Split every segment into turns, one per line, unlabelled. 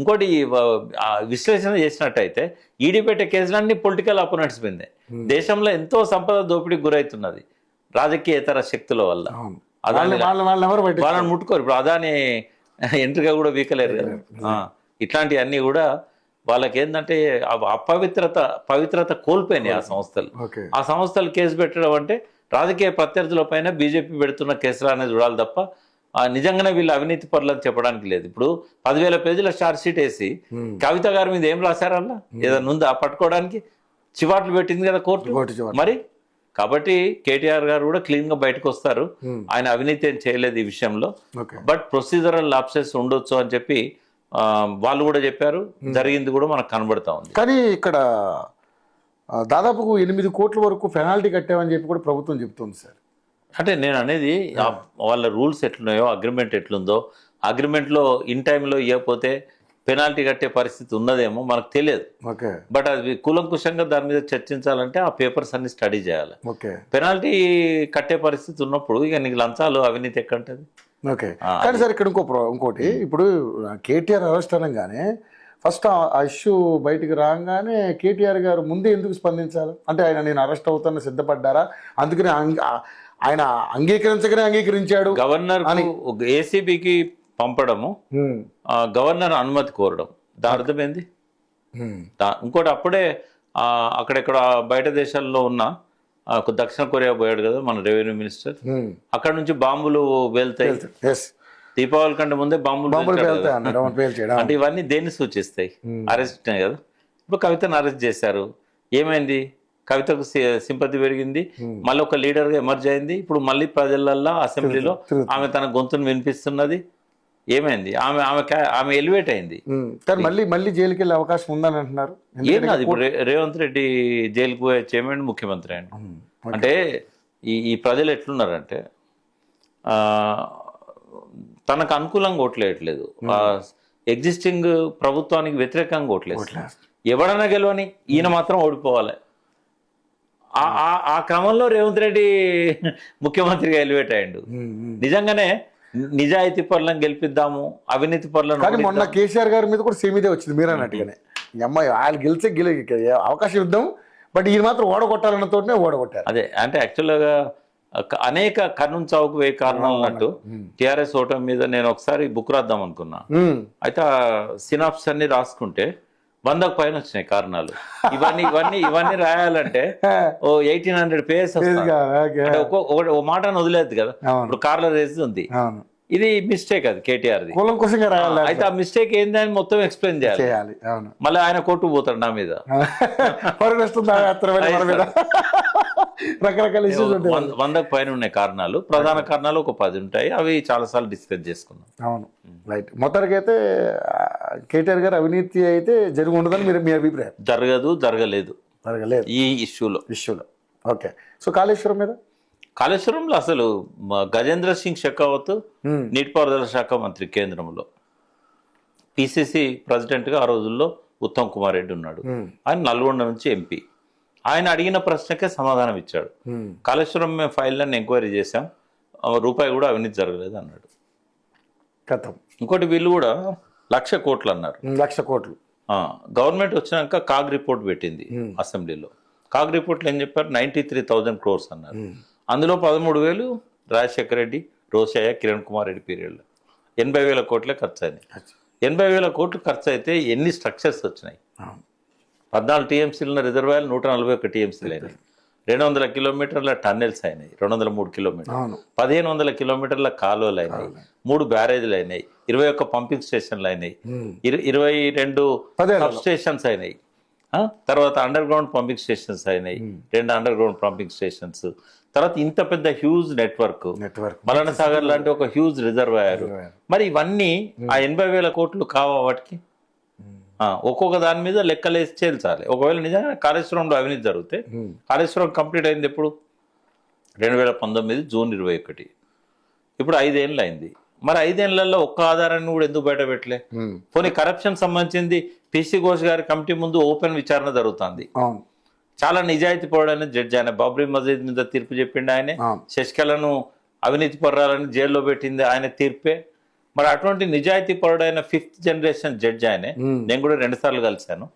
ఇంకోటి విశ్లేషణ చేసినట్టయితే ఈడీ పెట్టే కేసులన్నీ పొలిటికల్ అపోనెంట్స్ మీదే. దేశంలో ఎంతో సంపద దోపిడీకి గురవుతున్నది రాజకీయేతర శక్తుల వల్ల. వాళ్ళని ముట్టుకోరు. ఇప్పుడు అదాని ఎంట్రీగా కూడా వీకలేరు కదా. ఇట్లాంటివన్నీ కూడా వాళ్ళకి ఏంటంటే పవిత్రత కోల్పోయినాయి ఆ సంస్థలు కేసు పెట్టడం అంటే రాజకీయ ప్రత్యర్థుల పైన బీజేపీ పెడుతున్న కేసులు అనేది చూడాలి తప్ప నిజంగానే వీళ్ళు అవినీతి పరులని చెప్పడానికి లేదు. ఇప్పుడు 10,000 పేజీల ఛార్జ్ షీట్ వేసి కవిత గారి మీద ఏం రాశారల్లా? ఏదైనా ఉందా పట్టుకోవడానికి? చివాట్లు పెట్టింది కదా కోర్టు మరి. కాబట్టి కేటీఆర్ గారు కూడా క్లీన్ గా బయటకు వస్తారు. ఆయన అవినీతి ఏం చేయలేదు ఈ విషయంలో. బట్ ప్రొసీజరల్ లాప్సెస్ ఉండొచ్చు అని చెప్పి వాళ్ళు కూడా చెప్పారు. జరిగింది కూడా మనకు కనబడతా ఉంది.
కానీ ఇక్కడ దాదాపు 8 కోట్ల వరకు పెనాల్టీ కట్టామని చెప్పి కూడా ప్రభుత్వం చెప్తుంది సార్.
అంటే నేను అనేది వాళ్ళ రూల్స్ ఎట్లున్నాయో, అగ్రిమెంట్ ఎట్లుందో, అగ్రిమెంట్లో ఇన్ టైంలో ఇవ్వకపోతే పెనాల్టీ కట్టే పరిస్థితి ఉన్నదేమో మనకు తెలియదు. బట్ అది కూలంకుషంగా దాని మీద చర్చించాలంటే ఆ పేపర్స్ అన్ని స్టడీ చేయాలి. పెనాల్టీ కట్టే పరిస్థితి ఉన్నప్పుడు ఇక నీకు లంచాలు అవినీతి ఎక్కడుంటుంది?
ఓకే. కానీ సార్ ఇక్కడ ఇంకోటి ఇప్పుడు కేటీఆర్ అరెస్ట్ అనగానే ఫస్ట్ ఆ ఇష్యూ బయటికి రాగానే కేటీఆర్ గారు ముందే ఎందుకు స్పందించాలి? అంటే ఆయన నేను అరెస్ట్ అవుతాను సిద్ధపడ్డారా? అందుకని ఆయన అంగీకరించాడు.
గవర్నర్ ఏసీబీకి పంపడము, గవర్నర్ అనుమతి కోరడం, దాని అర్థం ఏంది? ఇంకోటి అప్పుడే అక్కడెక్కడ బయట దేశాల్లో ఉన్న దక్షిణ కొరియా పోయాడు కదా మన రెవెన్యూ మినిస్టర్. అక్కడ నుంచి బాంబులు వెళ్తాయి. దీపావళి కంటే ముందే బాంబులు అంటే ఇవన్నీ దేన్ని సూచిస్తాయి? అరెస్ట్ కదా. ఇప్పుడు కవితను అరెస్ట్ చేశారు. ఏమైంది? కవితకు సింపతి పెరిగింది, మళ్ళీ ఒక లీడర్ గా ఎమర్జ్ అయింది. ఇప్పుడు మళ్ళీ ప్రజలల్లో అసెంబ్లీలో ఆమె తన గొంతును వినిపిస్తున్నది. ఏమైంది? ఆమె ఎలివేట్ అయింది.
మళ్ళీ జైలుకి వెళ్ళే అవకాశం ఉందని అంటున్నారు.
ఏం కాదు. ఇప్పుడు రేవంత్ రెడ్డి జైలుకు పోయే చేయమండి ముఖ్యమంత్రి అండి. అంటే ఈ ప్రజలు ఎట్లున్నారంటే తనకు అనుకూలంగా ఓట్లేయట్లేదు, ఎగ్జిస్టింగ్ ప్రభుత్వానికి వ్యతిరేకంగా ఓట్లేదు. ఎవడన్నా గెలవని ఈయన మాత్రం ఓడిపోవాలి. ఆ క్రమంలో రేవంత్ రెడ్డి ముఖ్యమంత్రిగా ఎలివేట్ అయ్యిండు. నిజంగానే నిజాయితీ పరులను గెలిపిద్దాము, అవినీతి పరులను.
మొన్న కేసీఆర్ గారి మీద కూడా సేమ్ ఇదే వచ్చింది మీరు అన్నట్టుగానే. అమ్మాయి వాళ్ళు గెలిచే అవకాశం ఇద్దాం, బట్ ఈయన మాత్రం ఓడగొట్టాలన్నతోనే ఓడగొట్టారు.
అదే అంటే యాక్చువల్గా అనేక కర్నూలు చౌక్ వే కారణాలు అన్నట్టు టిఆర్ఎస్ ఓటమి మీద నేను ఒకసారి బుక్ రాద్దాం అనుకున్నా. అయితే ఆ సినాప్స్ అన్ని రాసుకుంటే 100కు పైన వచ్చినాయి కారణాలు. ఇవన్నీ రాయాలంటే 1800 పేజెస్. ఓ మాటను వదిలేదు కదా. ఇప్పుడు కార్ల రేస్ ఉంది, ఇది మిస్టేక్, అది కేటీఆర్ ది. అయితే ఆ మిస్టేక్ ఏంది అని మొత్తం ఎక్స్ప్లెయిన్ చేయాలి. మళ్ళీ ఆయన కోర్టు పోతాడు నా మీద.
రకరకాల
100కు పైన ఉన్నాయి కారణాలు. ప్రధాన కారణాలు ఒక 10 ఉంటాయి. అవి చాలా సార్లు డిస్కస్ చేసుకున్నాం.
అవును, రైట్. మొత్తానికైతే కేటీఆర్ గారు అవినీతి అయితే జరిగి ఉండదని మీ అభిప్రాయం?
జరగలేదు ఈ ఇష్యూలో.
ఓకే. సో
కాళేశ్వరంలో అసలు గజేంద్ర సింగ్ షెకావత్ నీటిపారుదల శాఖ మంత్రి కేంద్రంలో, పిసిసి ప్రెసిడెంట్ గా ఆ రోజుల్లో ఉత్తమ్ కుమార్ రెడ్డి ఉన్నాడు. ఆయన నల్గొండ నుంచి ఎంపీ. ఆయన అడిగిన ప్రశ్నకే సమాధానం ఇచ్చాడు. కాళేశ్వరం మేము ఫైళ్ళని ఎంక్వైరీ చేశాం, రూపాయి కూడా అవినీతి జరగలేదు అన్నాడు. ఇంకోటి వీళ్ళు కూడా 1,00,000 కోట్లు అన్నారు.
1,00,000 కోట్లు
గవర్నమెంట్ వచ్చినాక కాగ్ రిపోర్ట్ పెట్టింది అసెంబ్లీలో. కాగ్ రిపోర్ట్లో ఏం చెప్పారు? 93,000 crores అన్నారు. అందులో 13,000 రాజశేఖర రెడ్డి, రోషయ్య, కిరణ్ కుమార్ రెడ్డి పీరియడ్లో 80,000 కోట్లే ఖర్చు అయినాయి. 80,000 కోట్లు ఖర్చు అయితే ఎన్ని స్ట్రక్చర్స్ వచ్చినాయి? 14 టీఎంసీలు ఉన్న రిజర్వాయర్లు 141 టీఎంసీలు అయినాయి. 200 కిలోమీటర్ల టన్నెల్స్ అయినాయి, 203 కిలోమీటర్లు. 1,500 కిలోమీటర్ల కాలువలు అయినాయి, 3 బ్యారేజ్లు అయినాయి, 21 పంపింగ్ స్టేషన్లు అయినాయి, 22 సబ్ స్టేషన్స్ అయినాయి. తర్వాత అండర్ గ్రౌండ్ పంపింగ్ స్టేషన్స్ అయినాయి, 2 అండర్ గ్రౌండ్ పంపింగ్ స్టేషన్స్. తర్వాత ఇంత పెద్ద హ్యూజ్ నెట్వర్క్, మలన సాగర్ లాంటి ఒక హ్యూజ్ రిజర్వాయర్. మరి ఇవన్నీ ఆ 80,000 కోట్లు కావా వాటికి? ఒక్కొక్క దాని మీద లెక్కలేసి చేల్చాలి. ఒకవేళ నిజంగా కాళేశ్వరంలో అవినీతి జరిగితే, కాళేశ్వరం కంప్లీట్ అయింది ఎప్పుడు? 2019 జూన్ 21. ఇప్పుడు 5 ఏళ్ళు అయింది. మరి 5 ఏళ్లలో ఒక్క ఆధారాన్ని కూడా ఎందుకు బయట పెట్టలే? పోనీ కరప్షన్ సంబంధించింది పిసి ఘోష్ గారి కమిటీ ముందు ఓపెన్ విచారణ జరుగుతుంది. చాలా నిజాయితీ పరుడని జడ్జి ఆయన. బాబ్రీ మసీద్ మీద తీర్పు చెప్పిండు ఆయనే. శశికళను అవినీతి పర్రాలని జైల్లో పెట్టింది ఆయన తీర్పే. మరి అటువంటి నిజాయితీ పరుడైన 5th జనరేషన్ జడ్జి ఆయనే, నేను కూడా 2 సార్లు కలిశాను.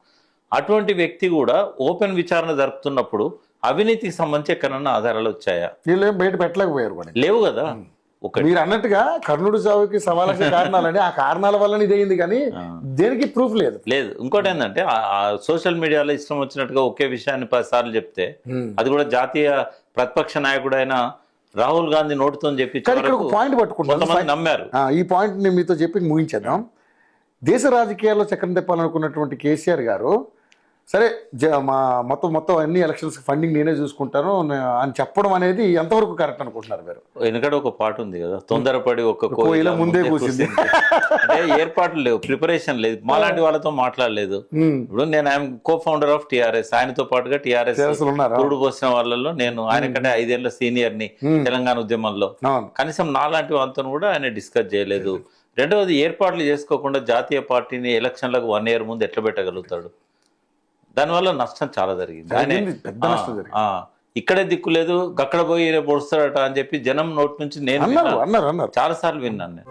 అటువంటి వ్యక్తి కూడా ఓపెన్ విచారణ జరుపుతున్నప్పుడు అవినీతికి సంబంధించి ఎక్కడన్నా ఆధారాలు వచ్చాయా?
వీళ్ళు ఏం బయట పెట్టలేకపోయారు కూడా.
లేవు కదా. ఒకటి
మీరు అన్నట్టుగా కర్ణుడు సావుకి సవాలక్ష కారణాలని ఆ కారణాల వల్ల ఇదయింది కానీ దేనికి ప్రూఫ్ లేదు.
లేదు. ఇంకోటి ఏంటంటే సోషల్ మీడియాలో ఇష్టం వచ్చినట్టుగా ఒకే విషయాన్ని 10 సార్లు చెప్తే అది కూడా జాతీయ ప్రతిపక్ష నాయకుడైన రాహుల్ గాంధీ నోటుతో చెప్పి
కానీ ఇక్కడ ఒక పాయింట్ పట్టుకుంటాను,
కొంతమంది నమ్మారు.
ఈ పాయింట్ ని మీతో చెప్పి ముగించేద్దాం. దేశ రాజకీయాల్లో చక్రం తిప్పాలనుకున్నటువంటి కేసీఆర్ గారు సరే మొత్తం అన్ని ఎలక్షన్స్ ఫండింగ్ నేనే చూసుకుంటాను అని చెప్పడం అనేది ఎంతవరకు కరెక్ట్ అనుకుంటున్నారు మీరు?
ఎందుకంటే ఒక పాట ఉంది కదా, తొందరపడి ఒక
కోయిల ముందే కూర్చుంది.
అంటే ఏర్పాట్లు లేవు, ప్రిపరేషన్ లేదు, మాలాంటి వాళ్ళతో మాట్లాడలేదు. ఇప్పుడు నేను I'm co founder of TRS, ఆయనతో పాటుగా టిఆర్ఎస్ పురుడు పోసిన వాళ్ళలో నేను, ఆయన కంటే 5 ఏళ్ల సీనియర్ ని తెలంగాణ ఉద్యమంలో. కనీసం నాలాంటి వాళ్ళతో కూడా ఆయన డిస్కస్ చేయలేదు. రెండవది, ఏర్పాట్లు చేసుకోకుండా జాతీయ పార్టీని ఎలక్షన్లకు 1 year ముందు ఎట్లా పెట్టగలుగుతాడు? దానివల్ల నష్టం చాలా జరిగింది. ఇక్కడే దిక్కు లేదు, అక్కడ పోయి పొడుస్తాడట అని చెప్పి జనం నోటి నుంచి నేను
అన్నారు
చాలా సార్లు విన్నాను నేను.